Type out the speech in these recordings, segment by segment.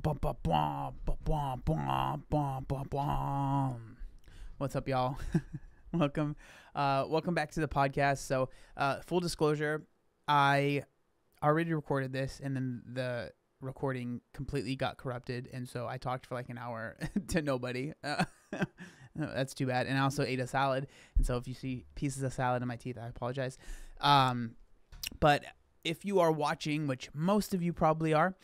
What's up, y'all? Welcome back to the podcast. So, full disclosure, I already recorded this, and then the recording completely got corrupted, and so I talked for like an hour to nobody. That's too bad. And I also ate a salad, and so if you see pieces of salad in my teeth, I apologize. But if you are watching, which most of you probably are,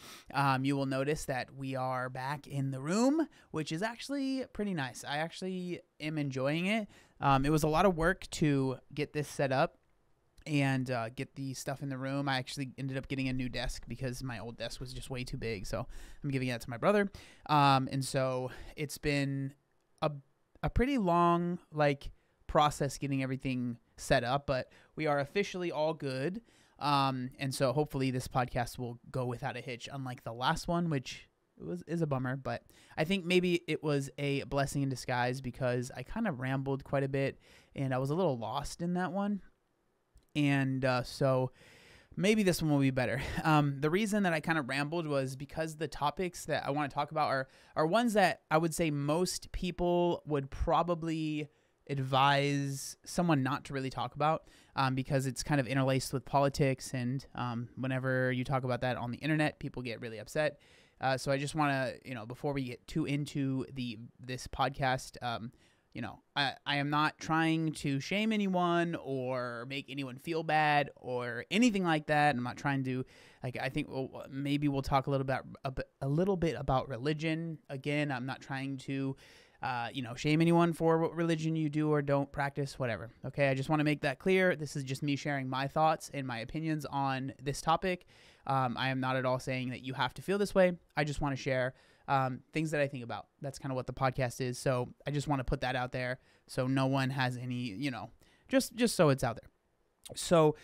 you will notice that we are back in the room, which is actually pretty nice. I actually am enjoying it. It was a lot of work to get this set up and get the stuff in the room. I actually ended up getting a new desk because my old desk was just way too big, so I'm giving that to my brother. And so it's been a pretty long process getting everything set up, but we are officially all good. And so hopefully this podcast will go without a hitch, unlike the last one, which is a bummer, but I think maybe it was a blessing in disguise because I kind of rambled quite a bit and I was a little lost in that one. And so maybe this one will be better. The reason that I kind of rambled was because the topics that I want to talk about are ones that I would say most people would probably advise someone not to really talk about, because it's kind of interlaced with politics, and whenever you talk about that on the internet, people get really upset. So I just want to, before we get too into this podcast, I am not trying to shame anyone or make anyone feel bad or anything like that. I'm not trying to, I think maybe we'll talk a little bit about religion. Again, I'm not trying to shame anyone for what religion you do or don't practice, whatever. Okay, I just want to make that clear. This is just me sharing my thoughts and my opinions on this topic. I am not at all saying that you have to feel this way. I just want to share things that I think about. That's kind of what the podcast is. So I just want to put that out there so no one has any, just so it's out there. So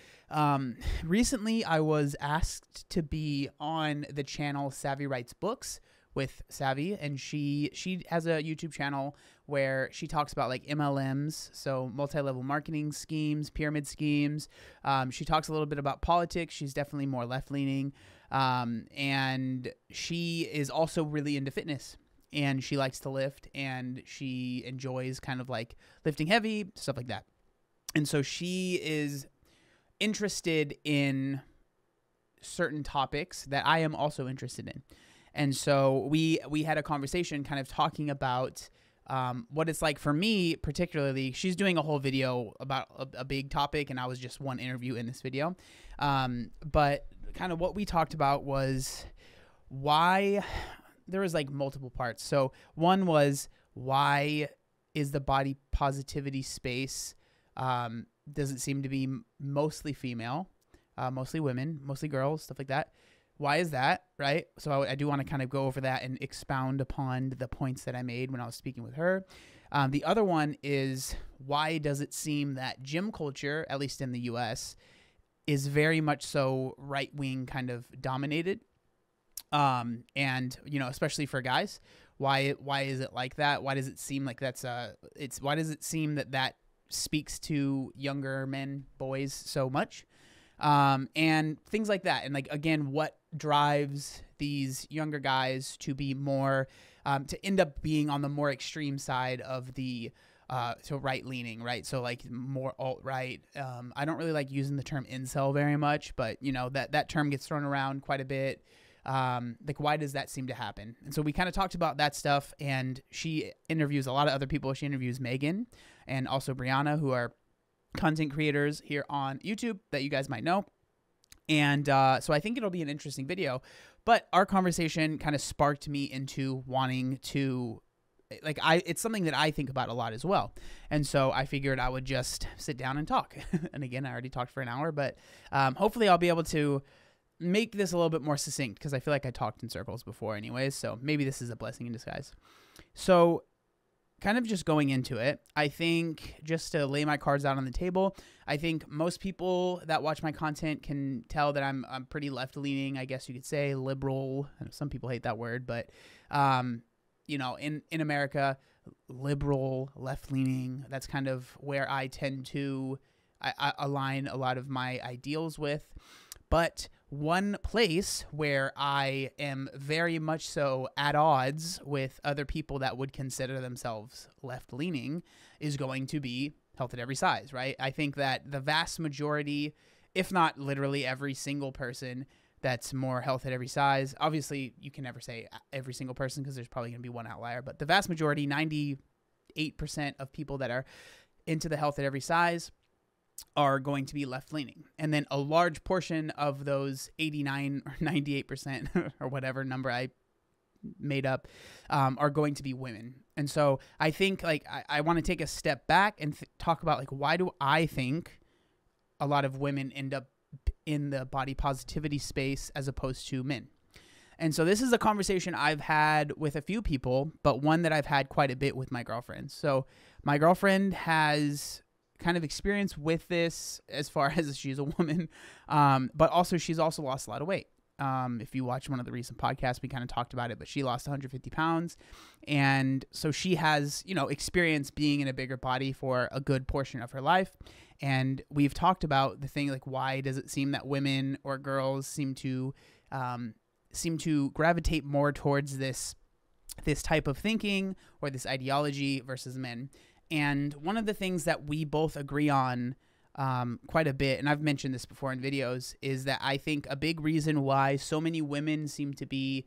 recently I was asked to be on the channel Savvy Writes Books with Savvy, and she has a YouTube channel where she talks about MLMs, so multi-level marketing schemes, pyramid schemes. She talks a little bit about politics. She's definitely more left-leaning, and she is also really into fitness, and she likes to lift, and she enjoys kind of lifting heavy, stuff like that. And so she is interested in certain topics that I am also interested in. And so we had a conversation kind of talking about what it's like for me, particularly. She's doing a whole video about a big topic, and I was just one interview in this video. But kind of what we talked about was why there was multiple parts. So one was, why is the body positivity space doesn't seem to be mostly female, mostly women, mostly girls, stuff like that. Why is that, right? So I do want to kind of go over that and expound upon the points that I made when I was speaking with her. The other one is, why does it seem that gym culture, at least in the U.S., is very much so right-wing kind of dominated? And, especially for guys, why is it like that? Why does it seem like why does it seem that speaks to younger men, boys so much? And things like that. And again, what drives these younger guys to be more, to end up being on the more extreme side of the, so right leaning, right? So more alt-right. I don't really like using the term incel very much, but that term gets thrown around quite a bit. Why does that seem to happen? And so we kind of talked about that stuff, and she interviews a lot of other people. She interviews Megan and also Brianna, who are content creators here on YouTube that you guys might know. And so I think it'll be an interesting video. But our conversation kind of sparked me into wanting to, it's something that I think about a lot as well. And so I figured I would just sit down and talk. And again, I already talked for an hour, but hopefully I'll be able to make this a little bit more succinct, because I feel like I talked in circles before anyways. So maybe this is a blessing in disguise. So kind of just going into it, I think, just to lay my cards out on the table, I think most people that watch my content can tell that I'm pretty left-leaning, I guess you could say, liberal. I know some people hate that word, but in America, liberal, left-leaning, that's kind of where I tend to I align a lot of my ideals with. But one place where I am very much so at odds with other people that would consider themselves left-leaning is going to be health at every size, right? I think that the vast majority, if not literally every single person that's more health at every size, obviously you can never say every single person because there's probably going to be one outlier, but the vast majority, 98% of people that are into the health at every size are going to be left-leaning. And then a large portion of those 89 or 98% or whatever number I made up are going to be women. And so I think like I want to take a step back and talk about like why do I think a lot of women end up in the body positivity space as opposed to men. And so this is a conversation I've had with a few people, but one that I've had quite a bit with my girlfriend. So my girlfriend has kind of experience with this as far as she's a woman, but also she's also lost a lot of weight. If you watch one of the recent podcasts, we kind of talked about it, but she lost 150 pounds. And so she has, you know, experience being in a bigger body for a good portion of her life. And we've talked about the thing, like, why does it seem that women or girls seem to gravitate more towards this type of thinking or this ideology versus men? And one of the things that we both agree on quite a bit, and I've mentioned this before in videos, is that I think a big reason why so many women seem to be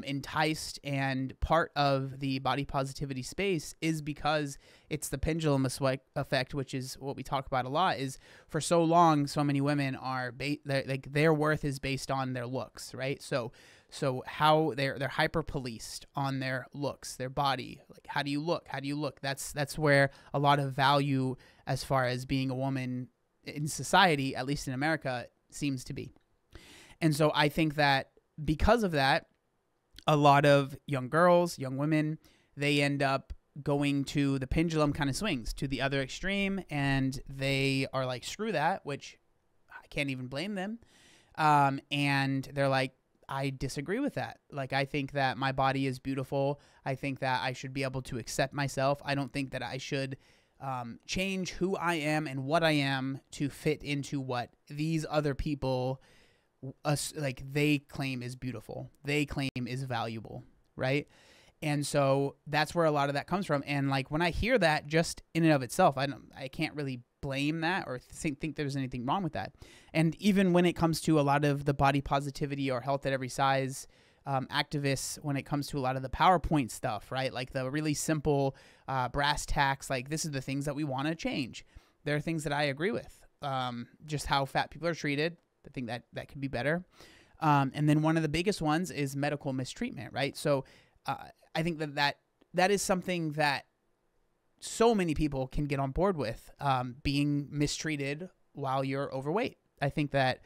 enticed and part of the body positivity space is because it's the pendulum effect, which is what we talk about a lot. Is for so long, so many women are like their worth is based on their looks, right? So how they're hyper policed on their looks, their body. Like, how do you look? How do you look? That's where a lot of value as far as being a woman in society, at least in America, seems to be. And so I think that because of that, a lot of young girls, young women, they end up going to the pendulum kind of swings to the other extreme, and they are like, screw that, which I can't even blame them. And they're like, I disagree with that. Like, I think that my body is beautiful. I think that I should be able to accept myself. I don't think that I should change who I am and what I am to fit into what these other people like they claim is beautiful, they claim is valuable, right? And so that's where a lot of that comes from. And like when I hear that, just in and of itself, I can't really blame that or think there's anything wrong with that. And even when it comes to a lot of the body positivity or health at every size activists, when it comes to a lot of the PowerPoint stuff, right? Like the really simple brass tacks, like this is the things that we want to change. There are things that I agree with, just how fat people are treated. I think that could be better. And then one of the biggest ones is medical mistreatment, right? So I think that is something that so many people can get on board with, being mistreated while you're overweight. I think that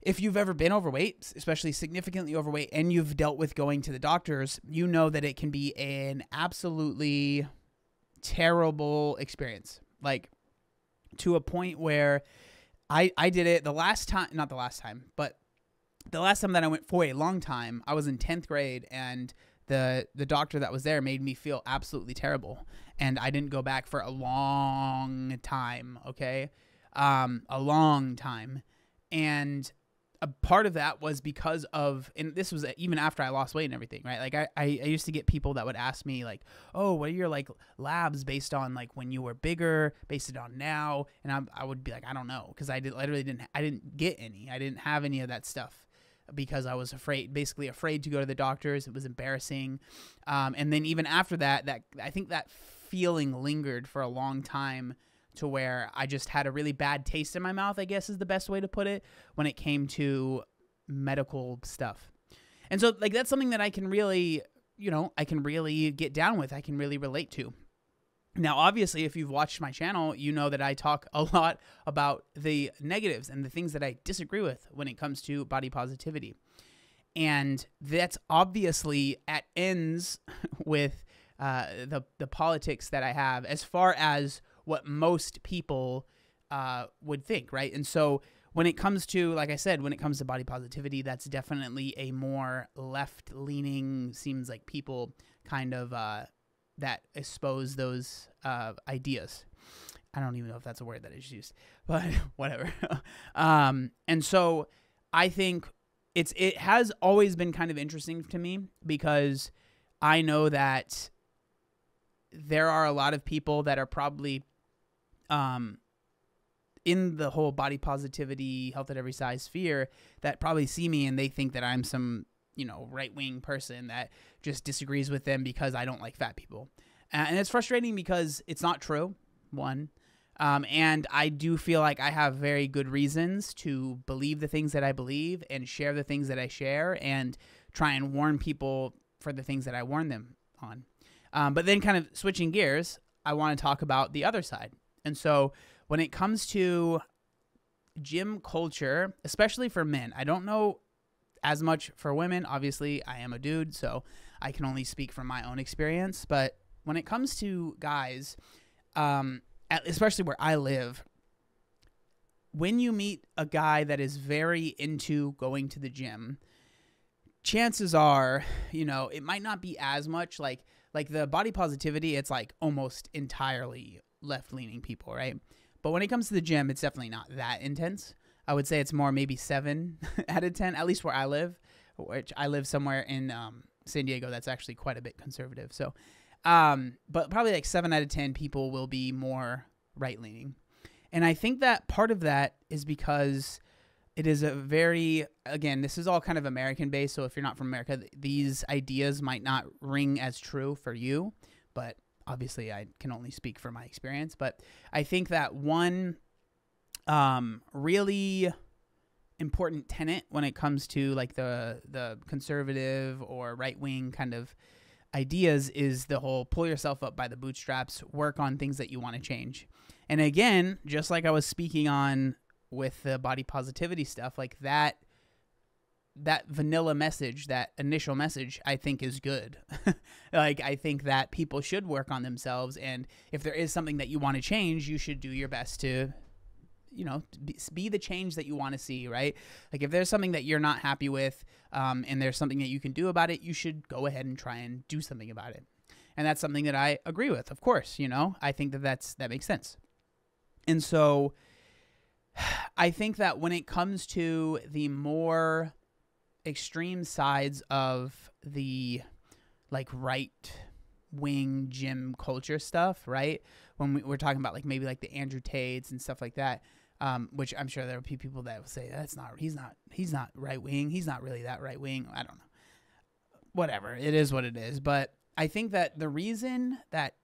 if you've ever been overweight, especially significantly overweight, and you've dealt with going to the doctors, you know that it can be an absolutely terrible experience. Like to a point where I did it the last time that I went for a long time, I was in 10th grade, and the doctor that was there made me feel absolutely terrible. And I didn't go back for a long time, okay? A long time. And a part of that was because of, and this was even after I lost weight and everything, right? Like I used to get people that would ask me like, oh, what are your like labs based on like when you were bigger, based it on now? And I would be like, I don't know. Cause I didn't get any, I didn't have any of that stuff because I was basically afraid to go to the doctors. It was embarrassing. And then even after that I think that feeling lingered for a long time, to where I just had a really bad taste in my mouth, I guess is the best way to put it, when it came to medical stuff. And so like that's something that I can really, get down with. I can really relate to. Now, obviously, if you've watched my channel, you know that I talk a lot about the negatives and the things that I disagree with when it comes to body positivity. And that's obviously at ends with the politics that I have as far as what most people would think, right? And so when it comes to, like I said, when it comes to body positivity, that's definitely a more left-leaning, seems like people kind of that expose those ideas. I don't even know if that's a word that is used, but whatever. And so I think it has always been kind of interesting to me because I know that there are a lot of people that are probably in the whole body positivity, health at every size sphere that probably see me and they think that I'm some, right-wing person that just disagrees with them because I don't like fat people. And it's frustrating because it's not true, one. And I do feel like I have very good reasons to believe the things that I believe and share the things that I share and try and warn people for the things that I warn them on. But then kind of switching gears, I want to talk about the other side. And so when it comes to gym culture, especially for men, I don't know as much for women. Obviously, I am a dude, so I can only speak from my own experience. But when it comes to guys, especially where I live, when you meet a guy that is very into going to the gym, chances are, it might not be as much like the body positivity. It's like almost entirely left-leaning people, right? But when it comes to the gym, it's definitely not that intense. I would say it's more maybe 7 out of 10, at least where I live, which I live somewhere in San Diego that's actually quite a bit conservative. So, but probably like 7 out of 10 people will be more right-leaning. And I think that part of that is because it is a very, again, this is all kind of American-based, so if you're not from America, these ideas might not ring as true for you, but obviously I can only speak from my experience. But I think that one really important tenet when it comes to like the conservative or right-wing kind of ideas is the whole pull yourself up by the bootstraps, work on things that you want to change. And again, just like I was speaking on with the body positivity stuff, like that vanilla message, that initial message, I think is good. Like, I think that people should work on themselves. And if there is something that you want to change, you should do your best to, be the change that you want to see, right? Like if there's something that you're not happy with, and there's something that you can do about it, you should go ahead and try and do something about it. And that's something that I agree with, of course, I think that makes sense. And so I think that when it comes to the more extreme sides of the like right wing gym culture stuff, right? When we're talking about like maybe like the Andrew Tates and stuff like that, which I'm sure there will be people that will say he's not right wing. He's not really that right wing. I don't know. Whatever. It is what it is. But I think that the reason that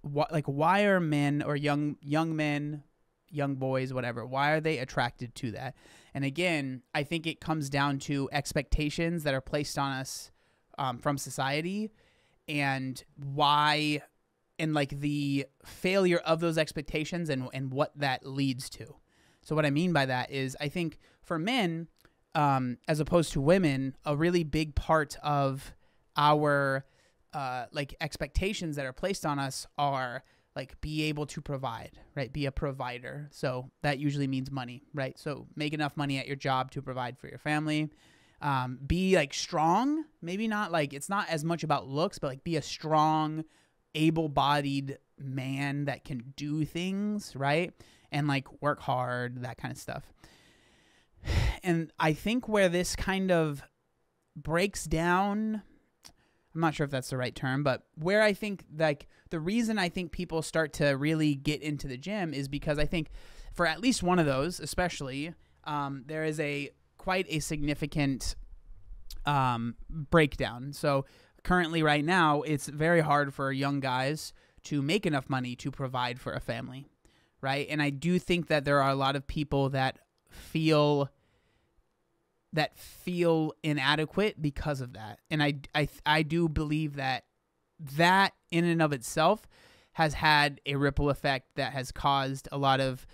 why are men or young men, young boys, whatever, why are they attracted to that? And again, I think it comes down to expectations that are placed on us from society, and why, and like the failure of those expectations and what that leads to. So what I mean by that is I think for men, as opposed to women, a really big part of our like expectations that are placed on us are like be able to provide, right? Be a provider. So that usually means money, right? So make enough money at your job to provide for your family. Be like strong, maybe not like, it's not as much about looks, but like be a strong, able-bodied man that can do things, right? And like work hard, that kind of stuff. And I think where this kind of breaks down, I'm not sure if that's the right term, but where I think like the reason I think people start to really get into the gym is because I think for at least one of those, especially, there is quite a significant breakdown. So currently right now, it's very hard for young guys to make enough money to provide for a family, right? And I do think that there are a lot of people that feel inadequate because of that. And I do believe that in and of itself has had a ripple effect that has caused a lot of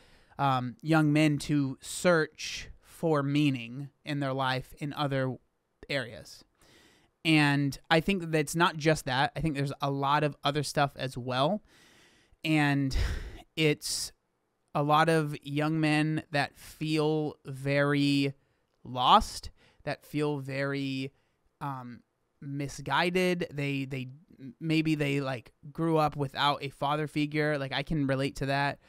young men to search for meaning in their life in other areas. And I think that it's not just that. I think there's a lot of other stuff as well. And it's a lot of young men that feel very lost, that feel very misguided. They maybe like grew up without a father figure. Like I can relate to that.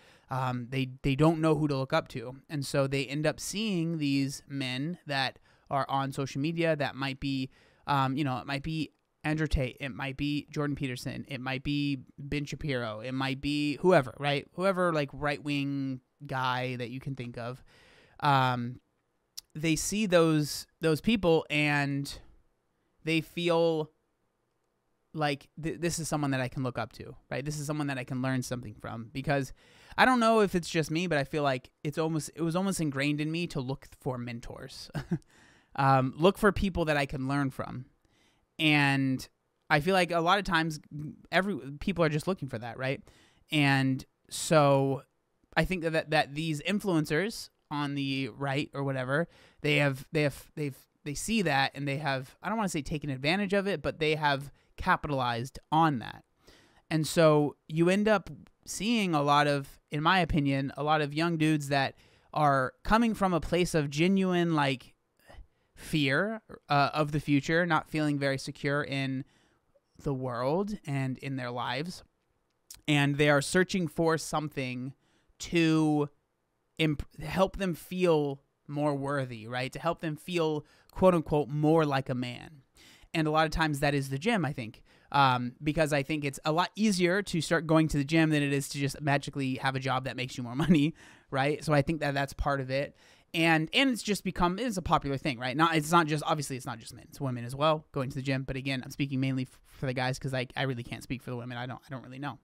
They don't know who to look up to, and so they end up seeing these men that are on social media that might be, it might be Andrew Tate, it might be Jordan Peterson, it might be Ben Shapiro, it might be whoever, right? Whoever, like, right-wing guy that you can think of. They see those people and they feel like this is someone that I can look up to, right? This is someone that I can learn something from, because I don't know if it's just me, but I feel like it was almost ingrained in me to look for mentors, look for people that I can learn from. And I feel like a lot of times people are just looking for that, right? And so I think that these influencers on the right or whatever, they see that, and they have, I don't want to say taken advantage of it, but they have capitalized on that. And so you end up seeing a lot of, in my opinion, a lot of young dudes that are coming from a place of genuine, like, fear of the future, not feeling very secure in the world and in their lives, and they are searching for something to help them feel more worthy, right? To help them feel, quote unquote, more like a man. And a lot of times that is the gym, I think, because I think it's a lot easier to start going to the gym than it is to just magically have a job that makes you more money, right? So I think that that's part of it. And it's just it's a popular thing, right? It's not just men, it's women as well going to the gym. But again, I'm speaking mainly for the guys, because I really can't speak for the women. I don't really know.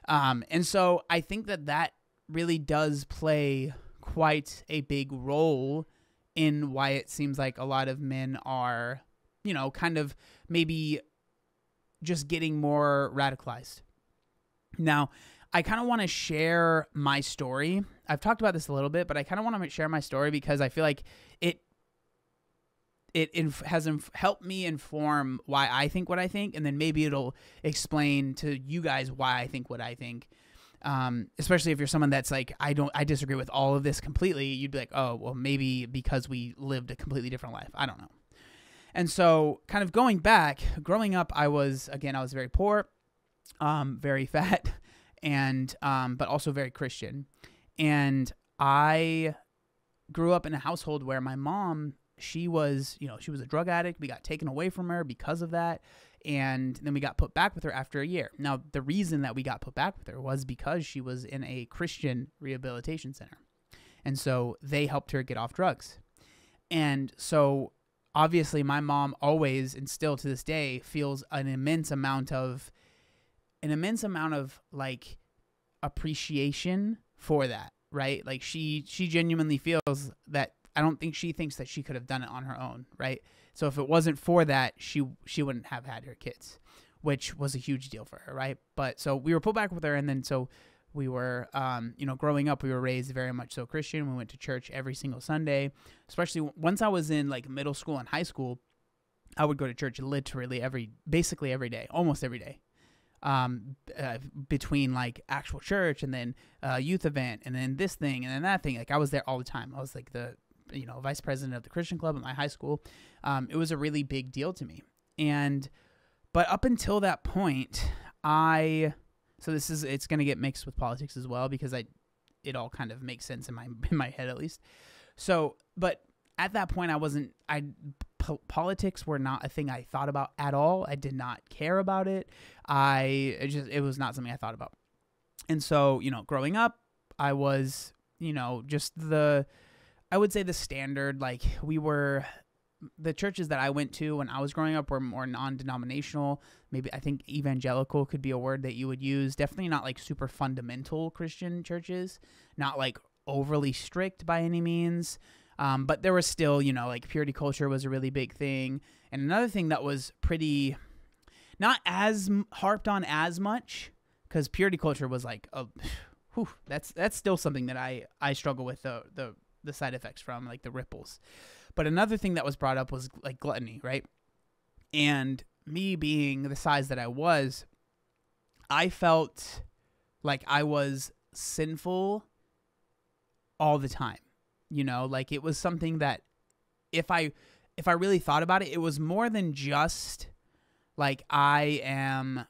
And so I think that really does play quite a big role in why it seems like a lot of men are, kind of maybe just getting more radicalized. Now, I kind of want to share my story. I've talked about this a little bit, but I kind of want to share my story because I feel like it has helped me inform why I think what I think, and then maybe it'll explain to you guys why I think what I think. Especially if you're someone that's like, I disagree with all of this completely. You'd be like, oh, well, maybe because we lived a completely different life. I don't know. And so kind of going back, growing up, I was very poor, very fat, and but also very Christian. And I grew up in a household where my mom, she was a drug addict. We got taken away from her because of that. And then we got put back with her after a year. Now, the reason that we got put back with her was because she was in a Christian rehabilitation center. And so they helped her get off drugs. And so obviously my mom always, and still to this day, feels an immense amount of like appreciation for that, right? Like she genuinely feels that, I don't think she thinks that she could have done it on her own, right? So if it wasn't for that, she wouldn't have had her kids, which was a huge deal for her, right? But so we were put back with her, and then so we were, growing up, we were raised very much so Christian. We went to church every single Sunday, especially once I was in like middle school and high school. I would go to church literally basically every day, almost every day. Between like actual church and then youth event and then this thing and then that thing, like I was there all the time. I was like the vice president of the Christian club at my high school. It was a really big deal to me. But up until that point, it's going to get mixed with politics as well, because it all kind of makes sense in my head at least. So, but at that point politics were not a thing I thought about at all. I did not care about it. It was not something I thought about. And so, growing up, I was, I would say the standard, like the churches that I went to when I was growing up were more non-denominational. Maybe I think evangelical could be a word that you would use. Definitely not like super fundamental Christian churches, not like overly strict by any means. But there was still, like purity culture was a really big thing. And another thing that was pretty, not as harped on as much, because purity culture was like, that's still something that I struggle with the side effects from, like the ripples. But another thing that was brought up was like gluttony, right? And me being the size that I was, I felt like I was sinful all the time. Like it was something that if I really thought about it, it was more than just like I am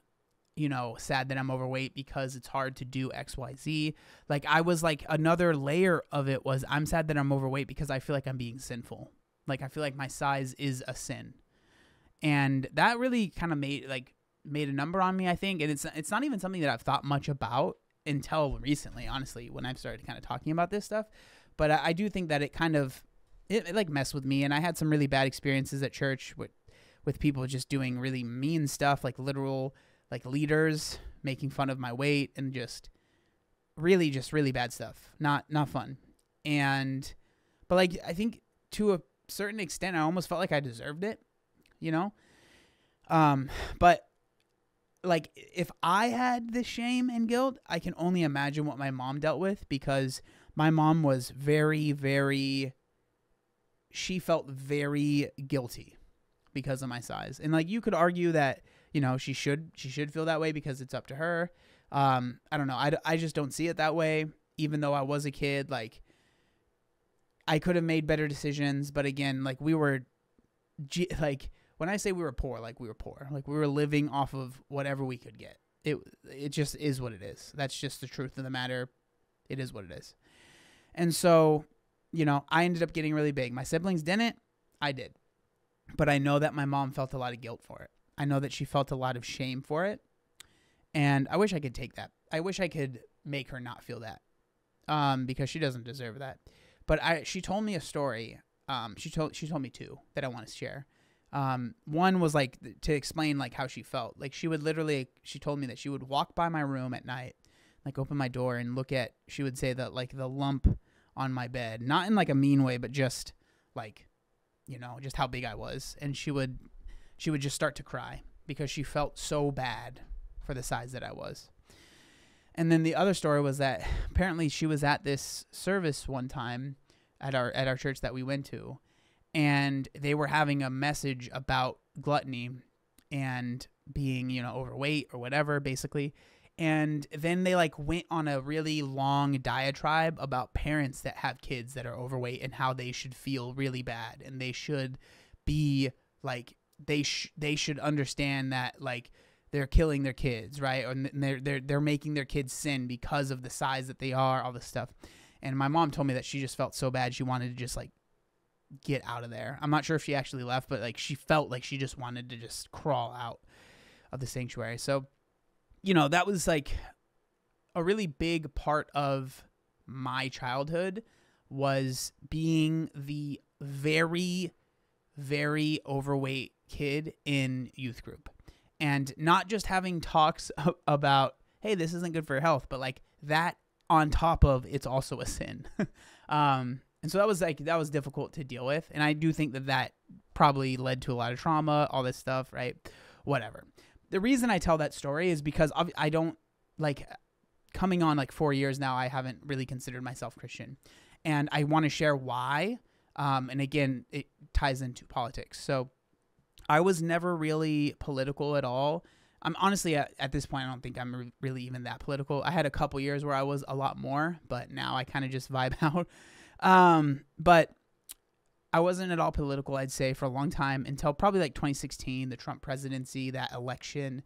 sad that I'm overweight because it's hard to do XYZ. Like, I was like, another layer of it was I'm sad that I'm overweight because I feel like I'm being sinful. Like, I feel like my size is a sin. And that really kind of made a number on me, I think. And it's not even something that I've thought much about until recently, honestly, when I've started kind of talking about this stuff. But I do think that it kind of, it like messed with me. And I had some really bad experiences at church with people just doing really mean stuff, like literal, like leaders making fun of my weight and just really bad stuff. Not fun. But like, I think to a certain extent, I almost felt like I deserved it, but like, if I had the shame and guilt, I can only imagine what my mom dealt with, because my mom was she felt very guilty because of my size. And like, you could argue that, she should feel that way because it's up to her. I don't know. I just don't see it that way. Even though I was a kid, like, I could have made better decisions. But again, like, we were when I say we were poor, like, we were poor. Like, we were living off of whatever we could get. It just is what it is. That's just the truth of the matter. It is what it is. And so, I ended up getting really big. My siblings didn't. I did. But I know that my mom felt a lot of guilt for it. I know that she felt a lot of shame for it. And I wish I could take that. I wish I could make her not feel that. Because she doesn't deserve that. But she told me a story. She told me two that I want to share. One was like to explain like how she felt. Like, she told me that she would walk by my room at night, like open my door and she would say that like the lump on my bed, not in like a mean way, but just like, just how big I was. And she would just start to cry because she felt so bad for the size that I was. And then the other story was that apparently she was at this service one time at our church that we went to, and they were having a message about gluttony and being, overweight or whatever, basically. And then they like went on a really long diatribe about parents that have kids that are overweight and how they should feel really bad, and they should be like, they should understand that like they're killing their kids, right? Or they're making their kids sin because of the size that they are, all this stuff. And my mom told me that she just felt so bad she wanted to just like get out of there. I'm not sure if she actually left, but like, she felt like she just wanted to just crawl out of the sanctuary. So, that was like a really big part of my childhood, was being the very, very overweight kid in youth group, and not just having talks about, hey, this isn't good for your health, but like that on top of it's also a sin. And so that was difficult to deal with. And I do think that probably led to a lot of trauma, all this stuff, right? Whatever. The reason I tell that story is because I don't, like, coming on like 4 years now, I haven't really considered myself Christian. And I want to share why. And again, it ties into politics. So I was never really political at all. I'm honestly, at this point, I don't think I'm really even that political. I had a couple years where I was a lot more, but now I kind of just vibe out. But I wasn't at all political, I'd say, for a long time, until probably like 2016, the Trump presidency, that election.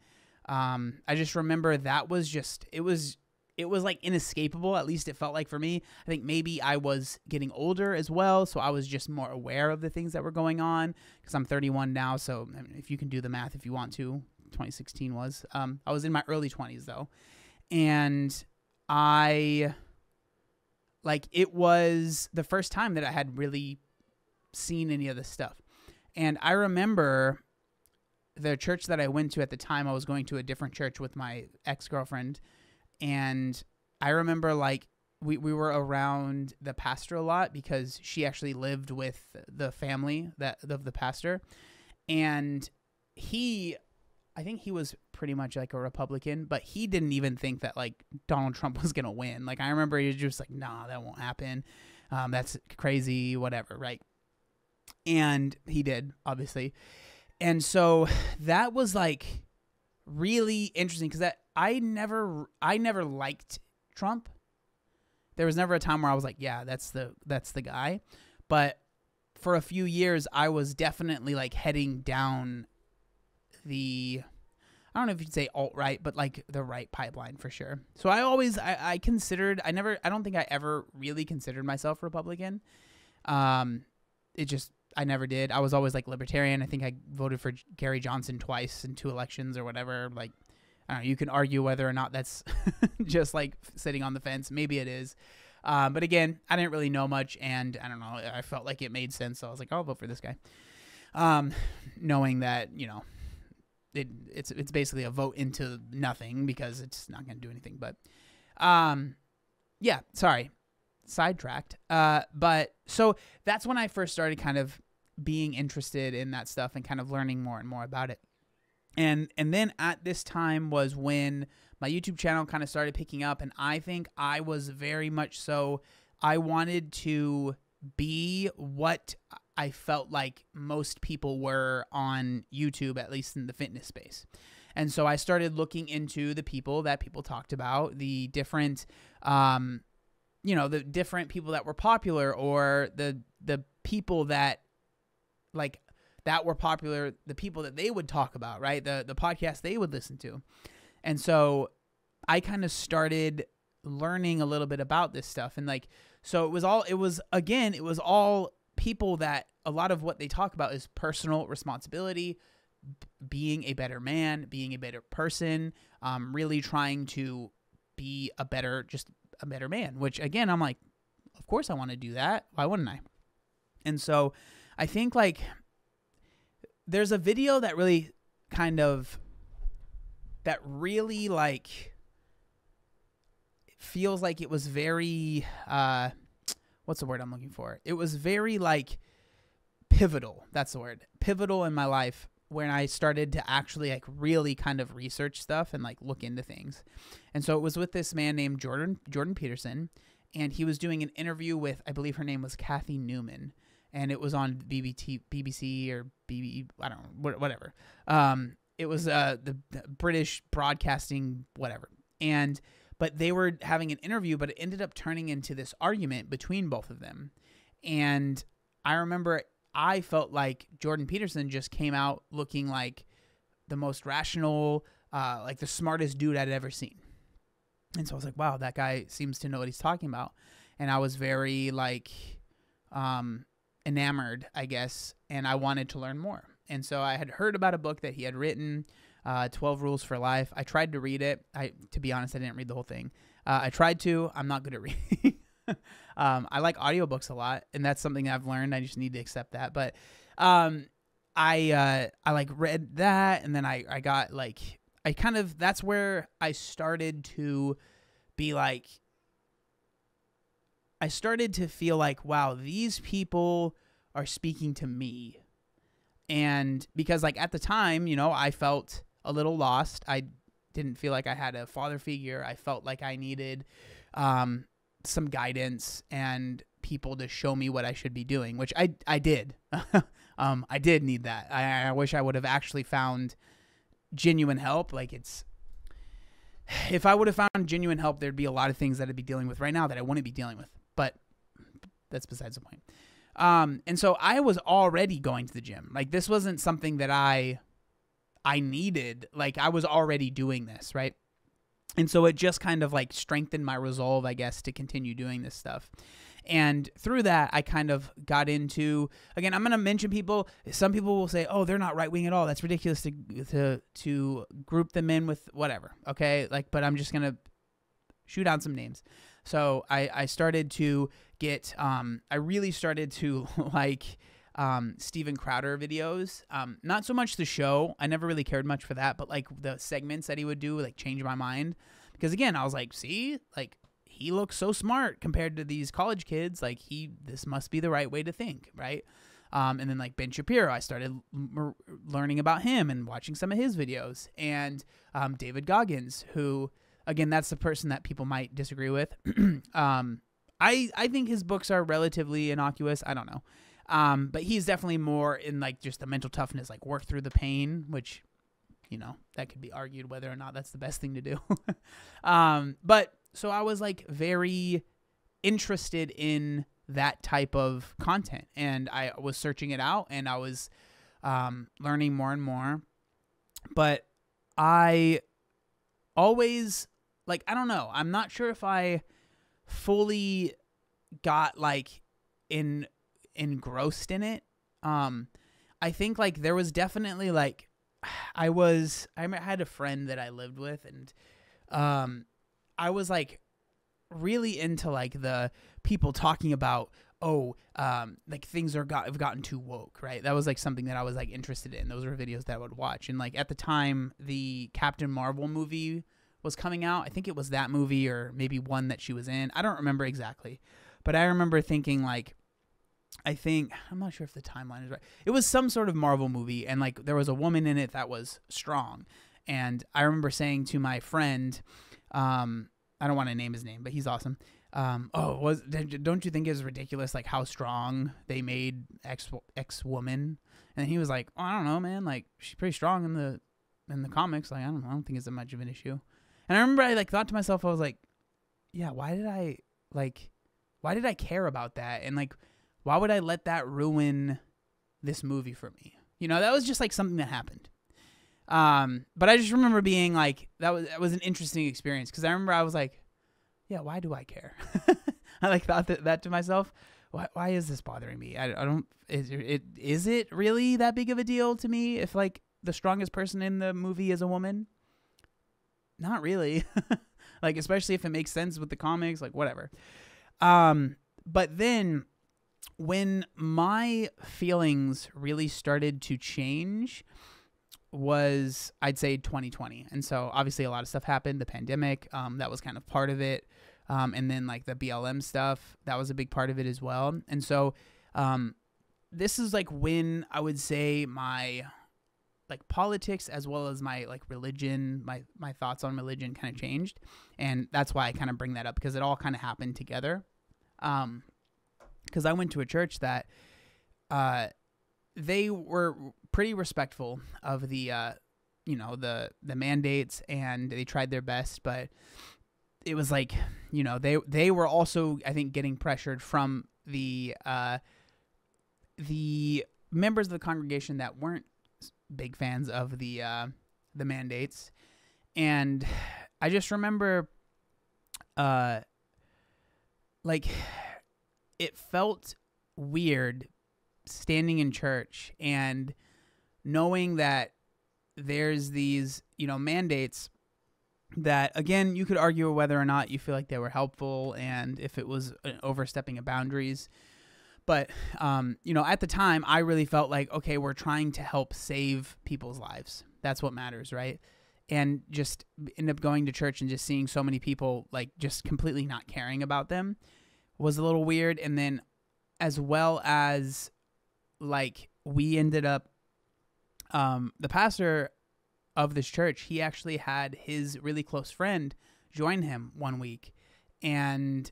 I just remember that was just, it was like inescapable. At least it felt like for me. I think maybe I was getting older as well, so I was just more aware of the things that were going on, because I'm 31 now. So I mean, if you can do the math, if you want to, 2016 was. I was in my early 20s though, and it was the first time that I had really seen any of this stuff. And I remember the church that I went to at the time. I was going to a different church with my ex-girlfriend, and I remember like we were around the pastor a lot, because she actually lived with the family of the pastor, and I think he was pretty much like a Republican, but he didn't even think that like Donald Trump was going to win. Like, I remember he was just like, nah, that won't happen. That's crazy, whatever. Right. And he did, obviously. And so that was like really interesting, because I never liked Trump. There was never a time where I was like, yeah, that's the guy. But for a few years, I was definitely like heading down I don't know if you'd say alt-right, but like the right pipeline for sure. So I considered, I don't think I ever really considered myself Republican. I never did. I was always like libertarian. I think I voted for Gary Johnson twice in 2 elections or whatever. Like, I don't know, you can argue whether or not that's just like sitting on the fence. Maybe it is. But again, I didn't really know much, and I don't know, I felt like it made sense. So I was like, I'll vote for this guy. Knowing that, you know, it's basically a vote into nothing because it's not going to do anything. But, yeah, sorry, sidetracked. But so that's when I first started kind of being interested in that stuff and kind of learning more and more about it. And then at this time was when my YouTube channel kind of started picking up, and I think I was very much so, I wanted to be what I felt like most people were on YouTube, at least in the fitness space. And so I started looking into the people that people talked about, the different, the different people that were popular, or the people that like that were popular, the people that they would talk about, right? The podcasts they would listen to. And so I kind of started learning a little bit about this stuff. And like, so it was all people that a lot of what they talk about is personal responsibility, being a better man, being a better person, really trying to be a better man, which again, I'm like, of course I want to do that. Why wouldn't I? And so I think like there's a video that really like feels like it was very, what's the word I'm looking for? It was very like pivotal. That's the word. Pivotal in my life when I started to actually like really kind of research stuff and like look into things. And so it was with this man named Jordan Peterson, and he was doing an interview with, I believe her name was Kathy Newman, and it was on BBC or BB, I don't know, whatever. It was the British broadcasting, whatever. But they were having an interview, but it ended up turning into this argument between both of them. And I remember I felt like Jordan Peterson just came out looking like the most rational, like the smartest dude I'd ever seen. And so I was like, wow, that guy seems to know what he's talking about. And I was very like enamored, I guess, and I wanted to learn more. And so I had heard about a book that he had written, 12 Rules for Life. I tried to read it. To be honest, I didn't read the whole thing. I tried to. I'm not good at reading. I like audiobooks a lot, and that's something I've learned. I just need to accept that. But I like read that, and then I got like, that's where I started to be like, I started to feel like, wow, these people are speaking to me. And because like at the time, you know, I felt a little lost. I didn't feel like I had a father figure. I felt like I needed some guidance and people to show me what I should be doing, which I did. I did need that. I wish I would have actually found genuine help. Like if I would have found genuine help, there'd be a lot of things that I'd be dealing with right now that I wouldn't be dealing with. But that's besides the point. And so I was already going to the gym. Like this wasn't something that I needed. Like I was already doing this, right? And so it just kind of like strengthened my resolve, I guess, to continue doing this stuff. And through that, I kind of got into, again, I'm going to mention people. Some people will say, oh, they're not right wing at all. That's ridiculous to group them in with whatever. Okay. Like, but I'm just going to shoot out some names. So I started to get, I really started to like Steven Crowder videos. Not so much the show. I never really cared much for that, but like the segments that he would do, like change my mind. Because again, I was like, see, like he looks so smart compared to these college kids. Like this must be the right way to think, right? And then like Ben Shapiro, I started learning about him and watching some of his videos. And David Goggins, who, again, that's the person that people might disagree with. I think his books are relatively innocuous. I don't know. But he's definitely more in like just the mental toughness, like work through the pain, which, you know, that could be argued whether or not that's the best thing to do. But so I was like very interested in that type of content, and I was searching it out, and I was learning more and more. But I always, like, I don't know. I'm not sure if I fully got like engrossed in it. I think like there was definitely like I had a friend that I lived with, and I was like really into like the people talking about like things have gotten too woke, right? That was like something that I was like interested in. Those were videos that I would watch. And like at the time the Captain Marvel movie was coming out. I think it was that movie or maybe one that she was in. I don't remember exactly. But I remember thinking like I'm not sure if the timeline is right. It was some sort of Marvel movie, and like there was a woman in it that was strong. And I remember saying to my friend, I don't want to name his name, but he's awesome. Don't you think it was ridiculous like how strong they made X woman? And he was like, oh, I don't know, man. Like she's pretty strong in the comics. Like I don't think it's that much of an issue. And I remember I like thought to myself, I was like, yeah, why did I care about that? And like, why would I let that ruin this movie for me? You know, that was just like something that happened. But I just remember being like, that was an interesting experience. Cause I remember I was like, yeah, why do I care? I like thought that to myself. Why is this bothering me? I don't, is it really that big of a deal to me if like the strongest person in the movie is a woman? Not really. Like, especially if it makes sense with the comics, like whatever. But then when my feelings really started to change was, I'd say 2020. And so obviously a lot of stuff happened, the pandemic, that was kind of part of it. And then like the BLM stuff, that was a big part of it as well. And so, this is like when I would say my like politics as well as my like religion, my thoughts on religion kind of changed. And that's why I kind of bring that up, because it all kind of happened together. Because I went to a church that they were pretty respectful of the the mandates, and they tried their best, but it was like, you know, they were also, I think, getting pressured from the members of the congregation that weren't big fans of the mandates. And I just remember like it felt weird standing in church and knowing that there's these, you know, mandates that, again, you could argue whether or not you feel like they were helpful and if it was overstepping of boundaries. But, you know, at the time, I really felt like, okay, we're trying to help save people's lives. That's what matters, right? And just end up going to church and just seeing so many people, like, just completely not caring about them was a little weird. And then as well as, like, we ended up, the pastor of this church, he actually had his really close friend join him one week. And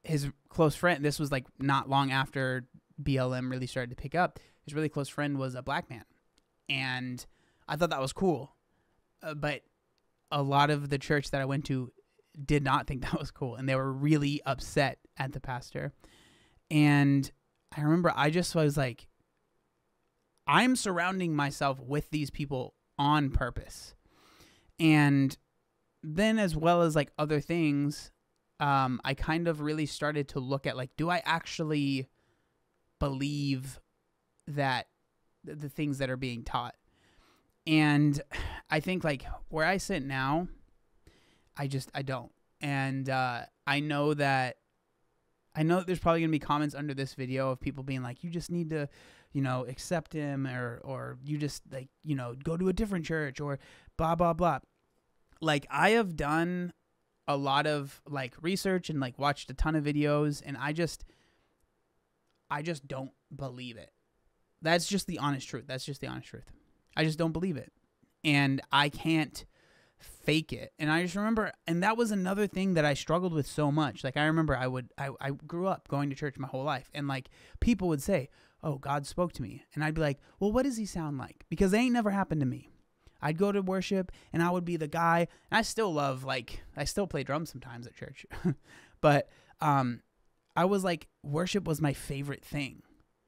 his close friend, this was like not long after BLM really started to pick up, his really close friend was a black man. And I thought that was cool. But a lot of the church that I went to did not think that was cool. And they were really upset at the pastor. And I remember I just was like, I'm surrounding myself with these people on purpose. And then as well as like other things, I kind of really started to look at like, do I actually believe that the things that are being taught? And I think like where I sit now, I don't. And I know that there's probably going to be comments under this video of people being like, you just need to, you know, accept him, or you just like, you know, go to a different church, or blah, blah, blah. Like, I have done a lot of like research and like watched a ton of videos, and I just don't believe it. That's just the honest truth. I just don't believe it. And I can't fake it. And I just remember, and that was another thing that I struggled with so much. Like, I remember I grew up going to church my whole life, and like people would say, oh, God spoke to me. And I'd be like, well, what does he sound like? Because it ain't never happened to me. I'd go to worship and I would be the guy, and I still play drums sometimes at church. But I was like, worship was my favorite thing,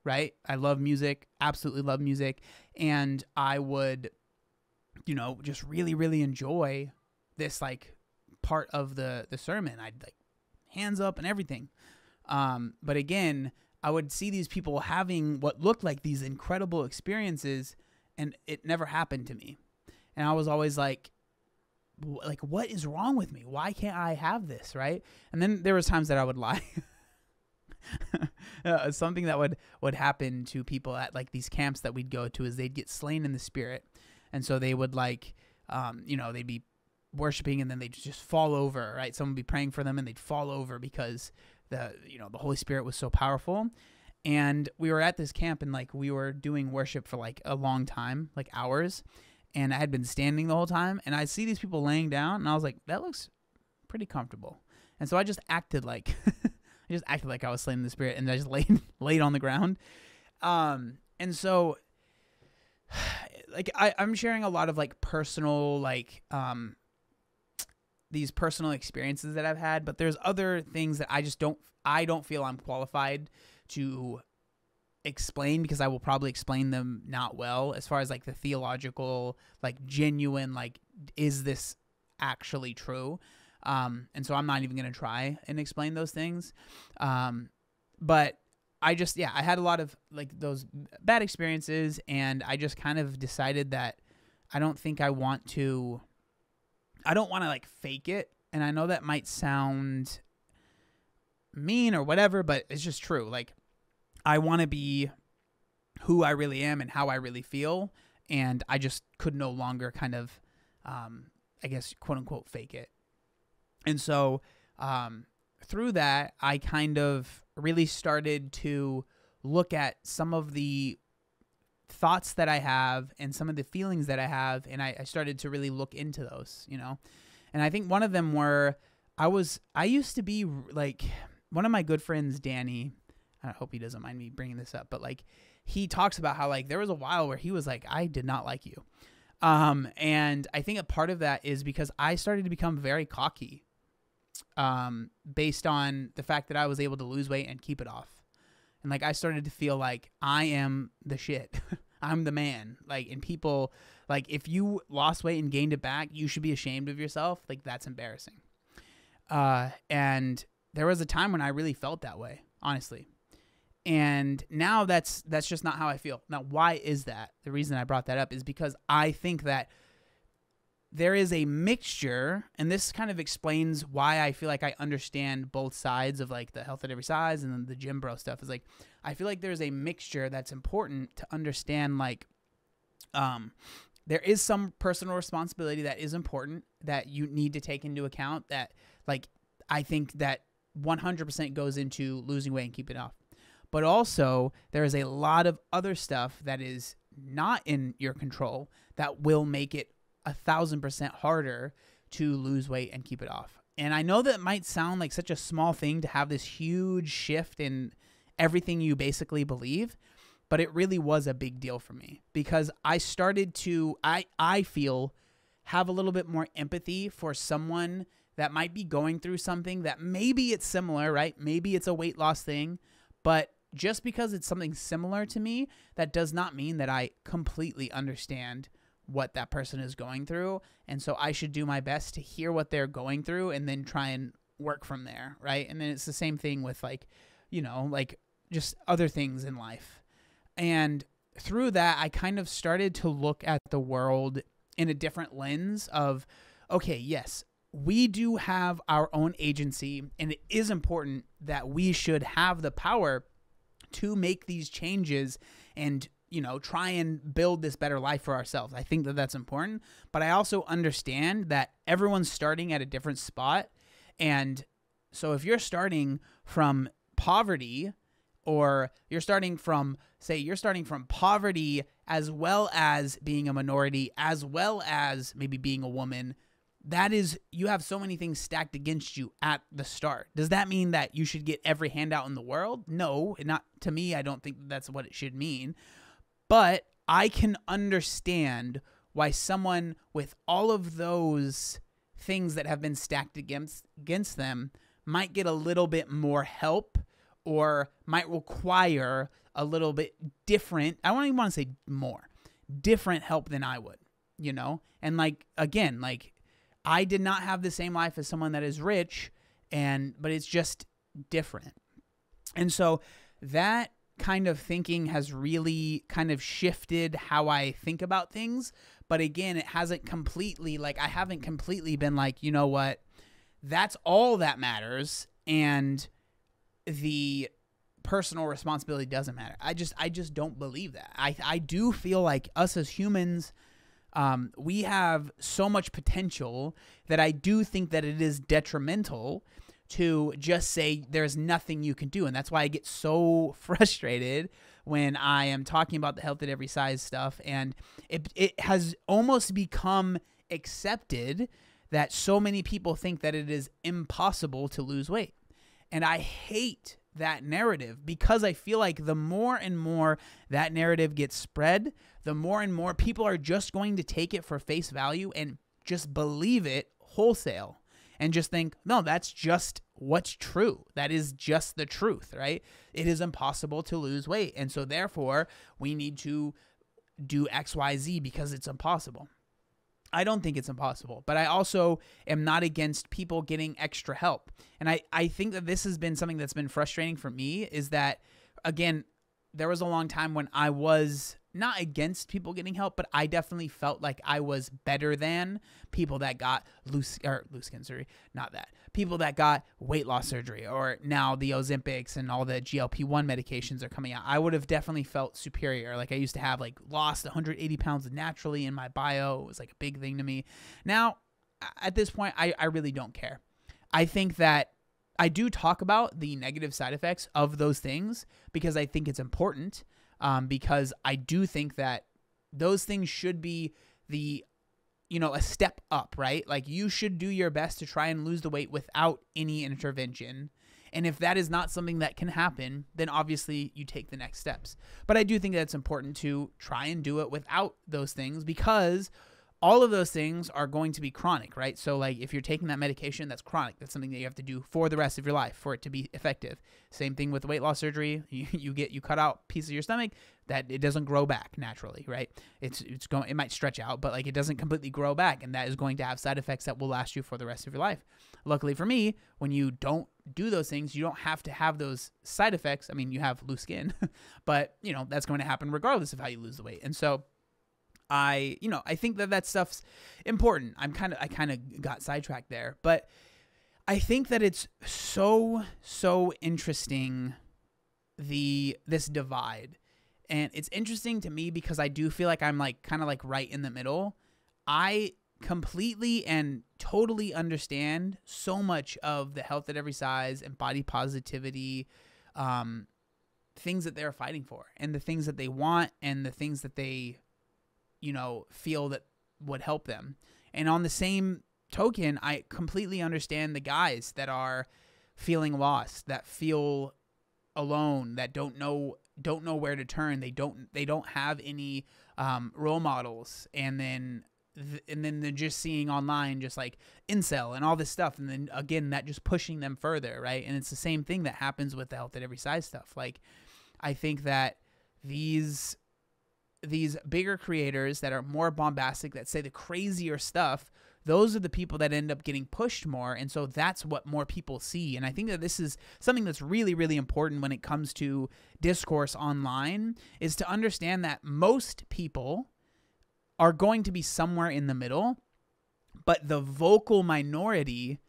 right? I love music, absolutely love music. And I would just really, really enjoy this like part of the sermon. I'd like hands up and everything. But again, I would see these people having what looked like these incredible experiences, and it never happened to me. And I was always like, what is wrong with me? Why can't I have this, right? And then there was times that I would lie. Something that would happen to people at like these camps that we'd go to is they'd get slain in the spirit. And so they would like, they'd be worshiping and then they'd just fall over, right? Someone would be praying for them and they'd fall over because the Holy Spirit was so powerful. And we were at this camp and like we were doing worship for like a long time, like hours. And I had been standing the whole time, and I see these people laying down, and I was like, that looks pretty comfortable. And so I just acted like I was slain in the spirit, and I just laid on the ground. And so like I'm sharing a lot of like personal like these personal experiences that I've had, but there's other things that I don't feel I'm qualified to explain, because I will probably explain them not well, as far as like the theological, like genuine, like, is this actually true? And so I'm not even going to try and explain those things. But I had a lot of like those bad experiences, and I just kind of decided that I don't want to like fake it. And I know that might sound mean or whatever, but it's just true. Like, I want to be who I really am and how I really feel, and I just could no longer kind of, I guess, quote unquote, fake it. And so through that, I kind of really started to look at some of the thoughts that I have and some of the feelings that I have, and I started to really look into those, And I think one of them were, I used to be like, one of my good friends, Danny, I hope he doesn't mind me bringing this up, but like he talks about how like there was a while where he was like, I did not like you. And I think a part of that is because I started to become very cocky, based on the fact that I was able to lose weight and keep it off. And like, I started to feel like I am the shit. I'm the man. Like, and people, like, if you lost weight and gained it back, you should be ashamed of yourself. Like, that's embarrassing. And there was a time when I really felt that way, honestly. And now that's just not how I feel. Now, why is that? The reason I brought that up is because I think that there is a mixture, and this kind of explains why I feel like I understand both sides of like the health at every size and then the gym bro stuff. Is like, I feel like there's a mixture that's important to understand. Like, there is some personal responsibility that is important that you need to take into account, that like, I think that 100% goes into losing weight and keeping it off. But also, there is a lot of other stuff that is not in your control that will make it 1,000% harder to lose weight and keep it off. And I know that might sound like such a small thing to have this huge shift in everything you basically believe, but it really was a big deal for me, because I started to, I feel, have a little bit more empathy for someone that might be going through something that maybe it's similar, right? Maybe it's a weight loss thing, but just because it's something similar to me, that does not mean that I completely understand what that person is going through. And so I should do my best to hear what they're going through and then try and work from there, right? And then it's the same thing with like, like just other things in life. And through that, I kind of started to look at the world in a different lens of, okay, yes, we do have our own agency, and it is important that we should have the power to make these changes and, try and build this better life for ourselves. I think that that's important, but I also understand that everyone's starting at a different spot. And so if you're starting from poverty, or you're starting from poverty as well as being a minority, as well as maybe being a woman, that is, you have so many things stacked against you at the start. Does that mean that you should get every handout in the world? No, not to me. I don't think that's what it should mean. But I can understand why someone with all of those things that have been stacked against them might get a little bit more help, or might require a little bit different, I don't even want to say more, different help than I would. you know? And like, again, like I did not have the same life as someone that is rich, but it's just different. And so that kind of thinking has really kind of shifted how I think about things. But again, it hasn't completely, like, I haven't completely been like, you know what, that's all that matters, and the personal responsibility doesn't matter. I just don't believe that. I do feel like us as humans, we have so much potential that I do think that it is detrimental to just say there's nothing you can do. And that's why I get so frustrated when I am talking about the health at every size stuff. And it has almost become accepted that so many people think that it is impossible to lose weight. And I hate that narrative, because I feel like the more and more that narrative gets spread, the more and more people are just going to take it for face value and just believe it wholesale and just think, no, that's just what's true. That is just the truth, right? It is impossible to lose weight. And so therefore we need to do X, Y, Z because it's impossible. I don't think it's impossible, but I also am not against people getting extra help. And I think that this has been something that's been frustrating for me, is that, again, there was a long time when I was not against people getting help, but I definitely felt like I was better than people that got loose skin surgery, not that. People that got weight loss surgery, or now the Ozempics and all the GLP-1 medications are coming out. I would have definitely felt superior. Like I used to have like lost 180 pounds naturally in my bio. It was like a big thing to me. Now, at this point, I really don't care. I think that I do talk about the negative side effects of those things because I think it's important. Because I do think that those things should be a step up, right? Like you should do your best to try and lose the weight without any intervention. And if that is not something that can happen, then obviously you take the next steps. But I do think that it's important to try and do it without those things, because all of those things are going to be chronic, right? So like if you're taking that medication, that's chronic. That's something that you have to do for the rest of your life for it to be effective. Same thing with weight loss surgery. You cut out a piece of your stomach that it doesn't grow back naturally, right? It might stretch out, but like it doesn't completely grow back, and that is going to have side effects that will last you for the rest of your life. Luckily for me, when you don't do those things, you don't have to have those side effects. I mean, you have loose skin, but that's going to happen regardless of how you lose the weight. And so I think that stuff's important. I kind of got sidetracked there, but I think that it's so interesting, this divide. And it's interesting to me because I do feel like I'm like kind of like right in the middle. I completely and totally understand so much of the health at every size and body positivity, things that they're fighting for, and the things that they want, and the things that they feel that would help them. And on the same token, I completely understand the guys that are feeling lost, that feel alone, that don't know where to turn. They don't have any role models, and then they're just seeing online just like incel and all this stuff, and then again that just pushing them further, right? And it's the same thing that happens with the health at every size stuff. Like I think that these bigger creators that are more bombastic, that say the crazier stuff, those are the people that end up getting pushed more. And so that's what more people see. And I think that this is something that's really, really important when it comes to discourse online, is to understand that most people are going to be somewhere in the middle, but the vocal minority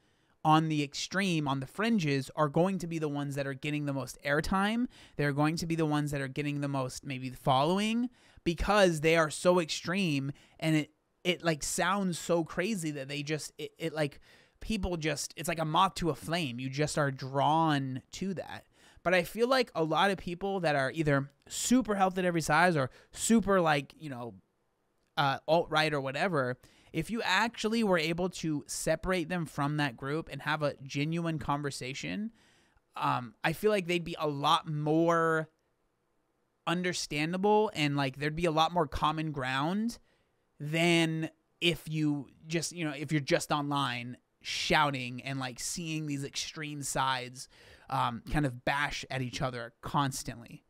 on the extreme, on the fringes, are going to be the ones that are getting the most airtime. They're going to be the ones that are getting the most maybe following, because they are so extreme, and it like sounds so crazy that they just, it like people just, it's like a moth to a flame. You just are drawn to that. But I feel like a lot of people that are either super health at every size or super like, alt-right or whatever, if you actually were able to separate them from that group and have a genuine conversation, I feel like they'd be a lot more understandable, and like there'd be a lot more common ground than if you just, if you're just online shouting and like seeing these extreme sides kind of bash at each other constantly.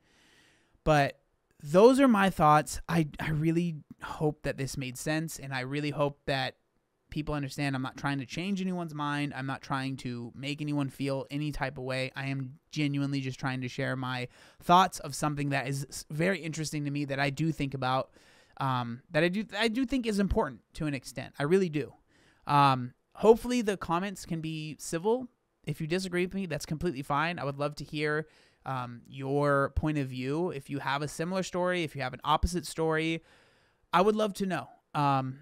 But those are my thoughts. I really hope that this made sense, and I really hope that people understand I'm not trying to change anyone's mind. I'm not trying to make anyone feel any type of way. I am genuinely just trying to share my thoughts of something that is very interesting to me, that I do think about, that I do think is important to an extent. I really do. Hopefully the comments can be civil. If you disagree with me, that's completely fine. I would love to hear your point of view. If you have a similar story, if you have an opposite story, I would love to know.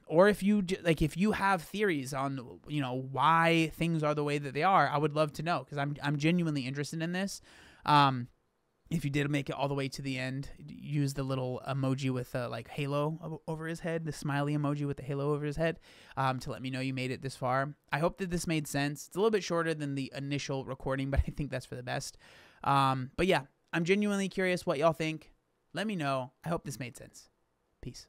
Or if you have theories on, why things are the way that they are, I would love to know, because I'm genuinely interested in this. If you did make it all the way to the end, use the little emoji with halo over his head, the smiley emoji with the halo over his head, to let me know you made it this far. I hope that this made sense. It's a little bit shorter than the initial recording, but I think that's for the best. But yeah, I'm genuinely curious what y'all think. Let me know. I hope this made sense. Peace.